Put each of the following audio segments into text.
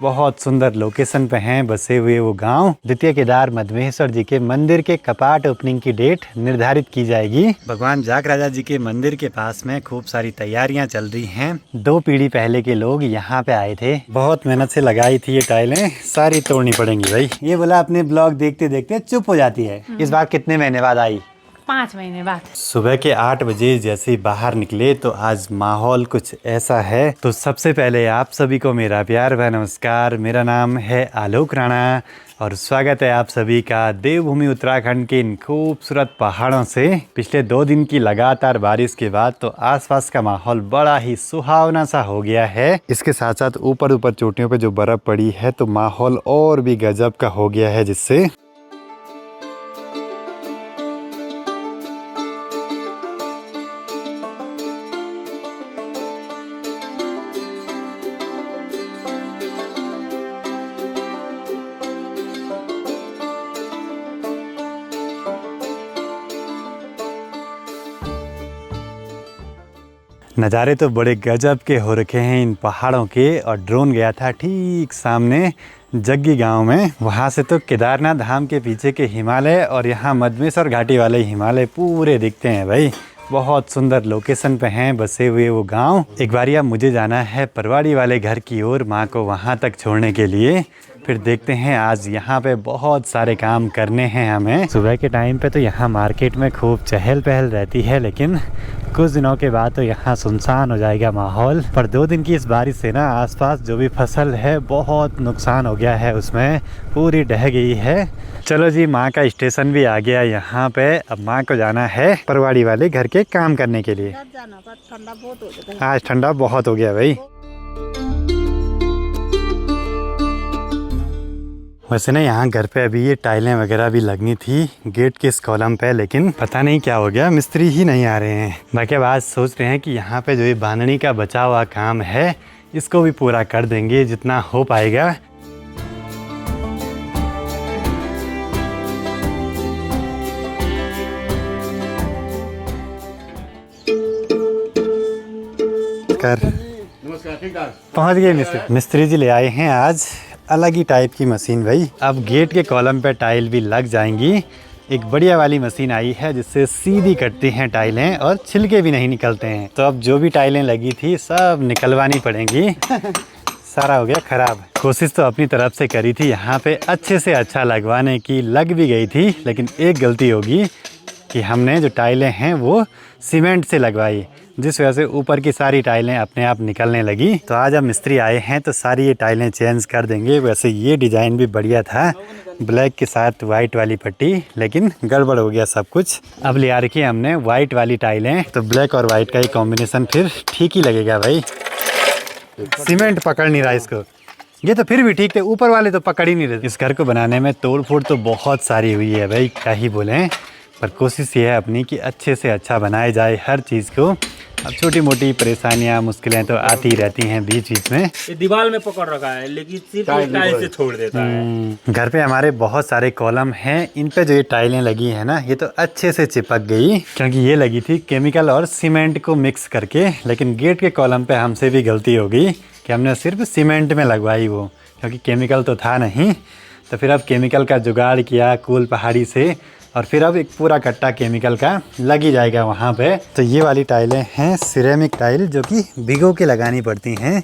बहुत सुंदर लोकेशन पे हैं बसे हुए वो गांव। द्वितीय केदार मधमेश्वर जी के मंदिर के कपाट ओपनिंग की डेट निर्धारित की जाएगी। भगवान जाग राजा जी के मंदिर के पास में खूब सारी तैयारियां चल रही हैं। 2 पीढ़ी पहले के लोग यहाँ पे आए थे, बहुत मेहनत से लगाई थी ये टाइलें, सारी तोड़नी पड़ेंगी भाई। ये बोला अपने ब्लॉग देखते देखते चुप हो जाती है। इस बार कितने महीने बाद आई? 5 महीने बाद। सुबह के 8 बजे जैसे ही बाहर निकले तो आज माहौल कुछ ऐसा है। तो सबसे पहले आप सभी को मेरा प्यार व नमस्कार। मेरा नाम है आलोक राणा और स्वागत है आप सभी का देवभूमि उत्तराखंड के इन खूबसूरत पहाड़ों से। पिछले 2 दिन की लगातार बारिश के बाद तो आसपास का माहौल बड़ा ही सुहावना सा हो गया है। इसके साथ साथ ऊपर चोटियों पे जो बर्फ पड़ी है तो माहौल और भी गजब का हो गया है, जिससे नज़ारे तो बड़े गजब के हो रखे हैं इन पहाड़ों के। और ड्रोन गया था ठीक सामने जग्गी गांव में। वहां से तो केदारनाथ धाम के पीछे के हिमालय और यहाँ मधमेश्वर घाटी वाले हिमालय पूरे दिखते हैं भाई। बहुत सुंदर लोकेशन पे हैं बसे हुए वो गांव। एक बार अब मुझे जाना है परवाड़ी वाले घर की ओर, माँ को वहाँ तक छोड़ने के लिए। फिर देखते हैं, आज यहाँ पे बहुत सारे काम करने हैं हमें। सुबह के टाइम पे तो यहाँ मार्केट में खूब चहल पहल रहती है, लेकिन कुछ दिनों के बाद तो यहाँ सुनसान हो जाएगा माहौल। पर 2 दिन की इस बारिश से ना आसपास जो भी फसल है बहुत नुकसान हो गया है, उसमें पूरी ढह गई है। चलो जी, माँ का स्टेशन भी आ गया यहाँ पे। अब माँ को जाना है परवाड़ी वाले घर के काम करने के लिए। आज ठंडा बहुत हो गया भाई। वैसे ना यहाँ घर पे अभी ये टाइलें वगैरह भी लगनी थी गेट के इस कॉलम पे, लेकिन पता नहीं क्या हो गया, मिस्त्री ही नहीं आ रहे हैं। बाकी अब आज सोच रहे हैं कि यहाँ पे जो ये बांधनी का बचा हुआ काम है इसको भी पूरा कर देंगे जितना हो पाएगा। नमस्कार। पहुँच गए मिस्त्री जी ले आए हैं आज अलग ही टाइप की मशीन भाई। अब गेट के कॉलम पे टाइल भी लग जाएंगी। एक बढ़िया वाली मशीन आई है जिससे सीधी कटती हैं टाइलें और छिलके भी नहीं निकलते हैं। तो अब जो भी टाइलें लगी थी सब निकलवानी पड़ेंगी। सारा हो गया खराब। कोशिश तो अपनी तरफ से करी थी यहाँ पे अच्छे से अच्छा लगवाने की, लग भी गई थी, लेकिन एक गलती होगी कि हमने जो टाइलें हैं वो सीमेंट से लगवाई, जिस वजह से ऊपर की सारी टाइलें अपने आप निकलने लगी। तो आज अब मिस्त्री आए हैं तो सारी ये टाइलें चेंज कर देंगे। वैसे ये डिज़ाइन भी बढ़िया था, ब्लैक के साथ वाइट वाली पट्टी, लेकिन गड़बड़ हो गया सब कुछ। अब ले आ रखी है हमने वाइट वाली टाइलें, तो ब्लैक और वाइट का ये कॉम्बिनेशन फिर ठीक ही लगेगा भाई। सीमेंट पकड़ नहीं रहा इसको, ये तो फिर भी ठीक थे, ऊपर वाले तो पकड़ ही नहीं रहे। इस घर को बनाने में तोड़ फोड़ तो बहुत सारी हुई है भाई, क्या ही बोलें। पर कोशिश ये है अपनी कि अच्छे से अच्छा बनाया जाए हर चीज़ को। अब छोटी मोटी परेशानियां मुश्किलें तो आती रहती हैं बीच बीच में। ये दीवार में पकड़ रखा है लेकिन सिर्फ टाइल से छोड़ देता है। घर पे हमारे बहुत सारे कॉलम हैं, इन पे जो ये टाइलें लगी हैं ना, ये तो अच्छे से चिपक गई, क्योंकि ये लगी थी केमिकल और सीमेंट को मिक्स करके। लेकिन गेट के कॉलम पे हमसे भी गलती हो गई कि हमने सिर्फ सीमेंट में लगवाई वो, क्योंकि केमिकल तो था नहीं। तो फिर अब केमिकल का जुगाड़ किया कूल पहाड़ी से, और फिर अब एक पूरा कट्टा केमिकल का लग ही जाएगा वहाँ पे। तो ये वाली टाइलें हैं सिरेमिक टाइल, जो कि भिगो के लगानी पड़ती हैं,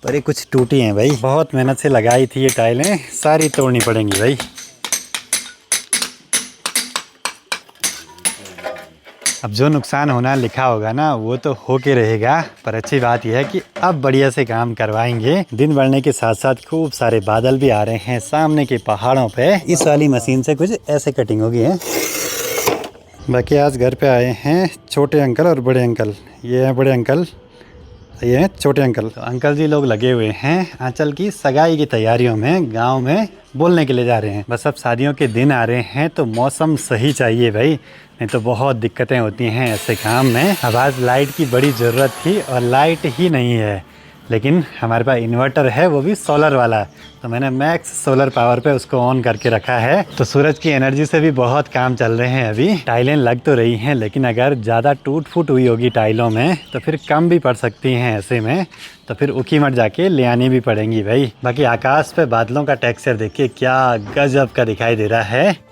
पर ये कुछ टूटी हैं भाई। बहुत मेहनत से लगाई थी ये टाइलें, सारी तोड़नी पड़ेंगी भाई। अब जो नुकसान होना लिखा होगा ना वो तो हो के रहेगा, पर अच्छी बात यह है कि अब बढ़िया से काम करवाएंगे। दिन बढ़ने के साथ साथ खूब सारे बादल भी आ रहे हैं सामने के पहाड़ों पे। इस वाली मशीन से कुछ ऐसे कटिंग होगी है। बाकी आज घर पे आए हैं छोटे अंकल और बड़े अंकल। ये हैं बड़े अंकल, ये हैं छोटे अंकल। तो अंकल जी लोग लगे हुए हैं आंचल की सगाई की तैयारियों में, गाँव में बोलने के लिए जा रहे हैं। बस अब शादियों के दिन आ रहे हैं तो मौसम सही चाहिए भाई, नहीं तो बहुत दिक्कतें होती हैं ऐसे काम में। अब आज लाइट की बड़ी ज़रूरत थी और लाइट ही नहीं है। लेकिन हमारे पास इन्वर्टर है, वो भी सोलर वाला, तो मैंने मैक्स सोलर पावर पे उसको ऑन करके रखा है। तो सूरज की एनर्जी से भी बहुत काम चल रहे हैं। अभी टाइलें लग तो रही हैं, लेकिन अगर ज़्यादा टूट फूट हुई होगी टाइलों में तो फिर कम भी पड़ सकती हैं। ऐसे में तो फिर उकीमठ जाके ले आनी भी पड़ेंगी भाई। बाकी आकाश पे बादलों का टेक्सचर देखिए क्या गजब का दिखाई दे रहा है।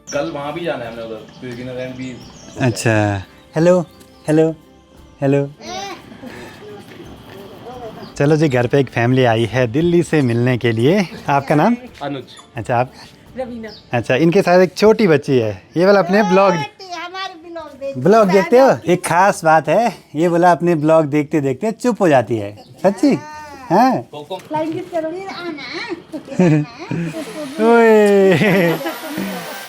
कल वहाँ भी जाना है हमने उधर बिगिनर एंड भी। अच्छा, हेलो हेलो हेलो। चलो जी, घर पे एक फैमिली आई है दिल्ली से मिलने के लिए। आपका नाम? अनुज। अच्छा, आप? रवीना। अच्छा, इनके साथ एक छोटी बच्ची है। ये वाला अपने ब्लॉग देखते हो? एक खास बात है, ये बोला अपने ब्लॉग देखते देखते चुप हो जाती है। सच्ची? हाँ।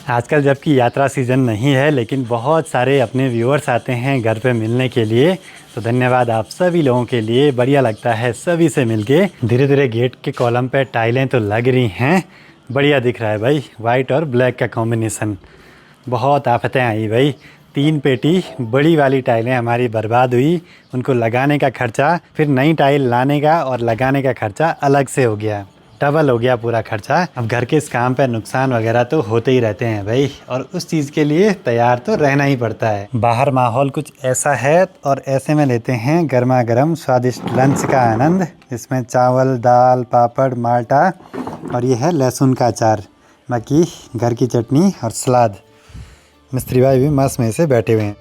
आजकल जबकि यात्रा सीज़न नहीं है, लेकिन बहुत सारे अपने व्यूअर्स आते हैं घर पे मिलने के लिए। तो धन्यवाद आप सभी लोगों के लिए, बढ़िया लगता है सभी से मिलके। धीरे धीरे गेट के कॉलम पे टाइलें तो लग रही हैं, बढ़िया दिख रहा है भाई। वाइट और ब्लैक का कॉम्बिनेशन। बहुत आफतें आई भाई। 3 पेटी बड़ी वाली टाइलें हमारी बर्बाद हुई, उनको लगाने का खर्चा, फिर नई टाइल लाने का और लगाने का खर्चा अलग से हो गया, डबल हो गया पूरा खर्चा। अब घर के इस काम पे नुकसान वगैरह तो होते ही रहते हैं भाई, और उस चीज़ के लिए तैयार तो रहना ही पड़ता है। बाहर माहौल कुछ ऐसा है और ऐसे में लेते हैं गर्मा गर्म स्वादिष्ट लंच का आनंद, जिसमें चावल, दाल, पापड़, माल्टा और ये है लहसुन का अचार, बाकी घर की चटनी और सलाद। मिस्त्री भाई भी मस्त में से बैठे हुए हैं।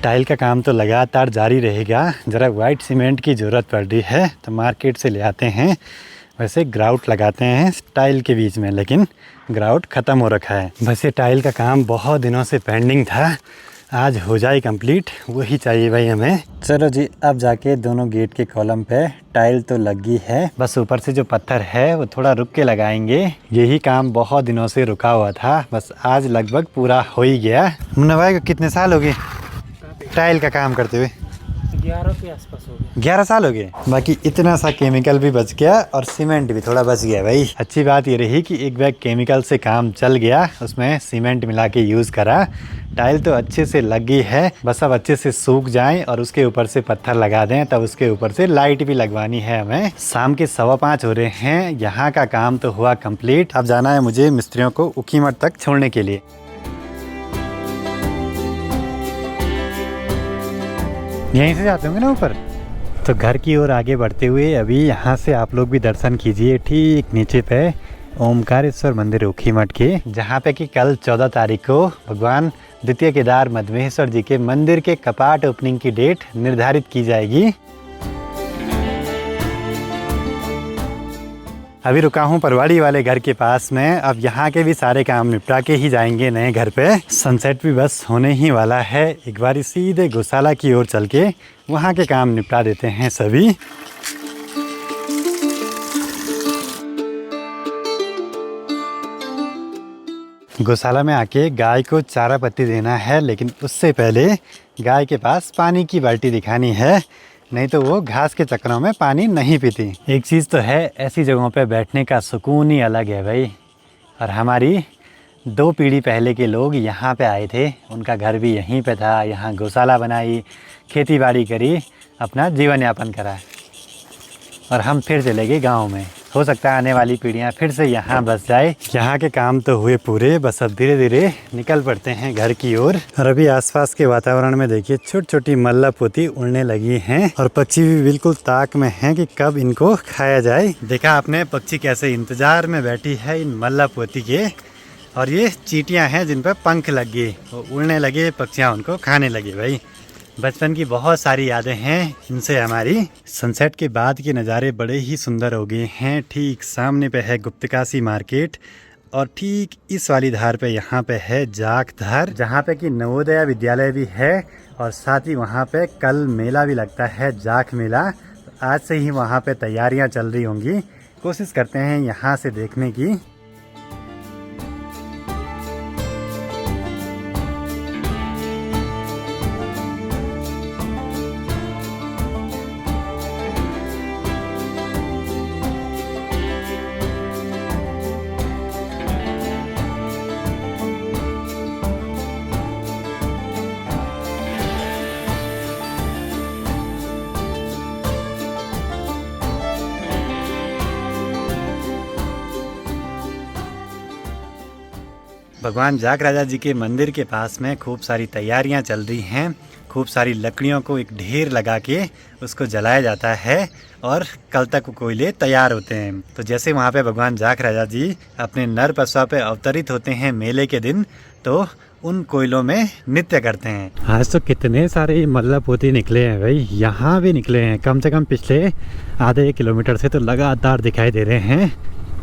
टाइल का काम तो लगातार जारी रहेगा। ज़रा वाइट सीमेंट की ज़रूरत पड़ रही है तो मार्केट से ले आते हैं। वैसे ग्राउट लगाते हैं टाइल के बीच में, लेकिन ग्राउट ख़त्म हो रखा है। वैसे टाइल का काम बहुत दिनों से पेंडिंग था, आज हो जाए कंप्लीट, वही चाहिए भाई हमें। चलो जी, अब जाके दोनों गेट के कॉलम पे टाइल तो लगी है, बस ऊपर से जो पत्थर है वो थोड़ा रुक के लगाएंगे। यही काम बहुत दिनों से रुका हुआ था, बस आज लगभग पूरा हो ही गया। मुन्ना भाई को कितने साल हो गए टाइल का काम करते हुए? 11 के आसपास हो गया। 11 साल हो गए। बाकी इतना सा केमिकल भी बच गया और सीमेंट भी थोड़ा बच गया भाई। अच्छी बात ये रही कि एक बैग केमिकल से काम चल गया, उसमें सीमेंट मिला के यूज़ करा। टाइल तो अच्छे से लग गई है, बस अब अच्छे से सूख जाएं और उसके ऊपर से पत्थर लगा दें, तब उसके ऊपर से लाइट भी लगवानी है हमें। शाम के 5:15 हो रहे हैं, यहाँ का काम तो हुआ कंप्लीट। अब जाना है मुझे मिस्त्रियों को उकीमठ तक छोड़ने के लिए। यहीं से जाते होंगे ना ऊपर। तो घर की ओर आगे बढ़ते हुए अभी यहाँ से आप लोग भी दर्शन कीजिए। ठीक नीचे पे ओमकारेश्वर मंदिर उखीमठ के, जहाँ पे कि कल 14 तारीख को भगवान द्वितीय केदार मधमेश्वर जी के मंदिर के कपाट ओपनिंग की डेट निर्धारित की जाएगी। अभी रुका हूँ परवाड़ी वाले घर के पास में। अब यहाँ के भी सारे काम निपटा के ही जाएंगे नए घर पे। सनसेट भी बस होने ही वाला है। एक बार सीधे गौशाला की ओर चल के वहाँ के काम निपटा देते हैं सभी। गौशाला में आके गाय को चारा पत्ती देना है, लेकिन उससे पहले गाय के पास पानी की बाल्टी दिखानी है, नहीं तो वो घास के चक्करों में पानी नहीं पीती। एक चीज़ तो है, ऐसी जगहों पे बैठने का सुकून ही अलग है भाई। और हमारी 2 पीढ़ी पहले के लोग यहाँ पे आए थे, उनका घर भी यहीं पे था, यहाँ गौशाला बनाई, खेती बाड़ी करी, अपना जीवन यापन करा, और हम फिर चले गए गाँव में। हो सकता है आने वाली पीढ़ियाँ फिर से यहाँ बस जाए। यहाँ के काम तो हुए पूरे, बस अब धीरे धीरे निकल पड़ते हैं घर की ओर। और अभी आसपास के वातावरण में देखिए छोटी छोटी मल्ला पोती उड़ने लगी हैं, और पक्षी भी बिल्कुल ताक में हैं कि कब इनको खाया जाए। देखा आपने पक्षी कैसे इंतजार में बैठी है इन मल्ला पोती के। और ये चींटियाँ हैं जिन पर पंख लग गए, वो उड़ने लगे, पक्षियाँ उनको खाने लगे भाई। बचपन की बहुत सारी यादें हैं इनसे हमारी। सनसेट के बाद के नज़ारे बड़े ही सुंदर हो गए हैं। ठीक सामने पे है गुप्तकाशी मार्केट, और ठीक इस वाली धार पे यहाँ पे है जाख धार, जहाँ पे कि नवोदय विद्यालय भी है, और साथ ही वहाँ पे कल मेला भी लगता है, जाख मेला। आज से ही वहाँ पे तैयारियाँ चल रही होंगी। कोशिश करते हैं यहाँ से देखने की। भगवान जाग राजा जी के मंदिर के पास में खूब सारी तैयारियां चल रही हैं। खूब सारी लकड़ियों को एक ढेर लगा के उसको जलाया जाता है और कल तक वो कोयले तैयार होते हैं। तो जैसे वहाँ पे भगवान जाग राजा जी अपने नर पसवा पे अवतरित होते हैं मेले के दिन, तो उन कोयलों में नृत्य करते हैं। आज तो कितने सारे मल्लापोती निकले हैं भाई, यहाँ भी निकले हैं। कम से कम पिछले आधे किलोमीटर से तो लगातार दिखाई दे रहे हैं।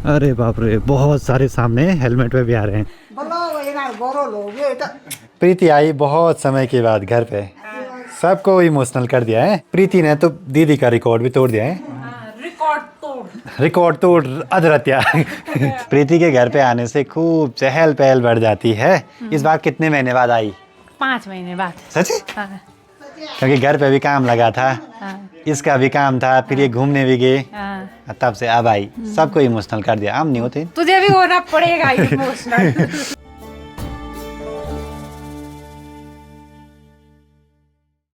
अरे बाप रे, बहुत सारे सामने हेलमेट पे भी आ रहे हैं। प्रीति आई बहुत समय के बाद घर पे, सबको इमोशनल कर दिया है। प्रीति ने तो दीदी का रिकॉर्ड भी तोड़ दिया है। रिकॉर्ड तोड़ अदरत्या। प्रीति के घर पे आने से खूब चहल पहल बढ़ जाती है। इस बार कितने महीने बाद आई? 5 महीने बाद। सच? हाँ। क्योंकि घर पे भी काम लगा था, हाँ। इसका भी काम था, फिर ये घूमने भी गए, हाँ। तब से अब आई। सबको इमोशनल कर दिया। हम नहीं होते। तुझे भी होना पड़ेगा इमोशनल।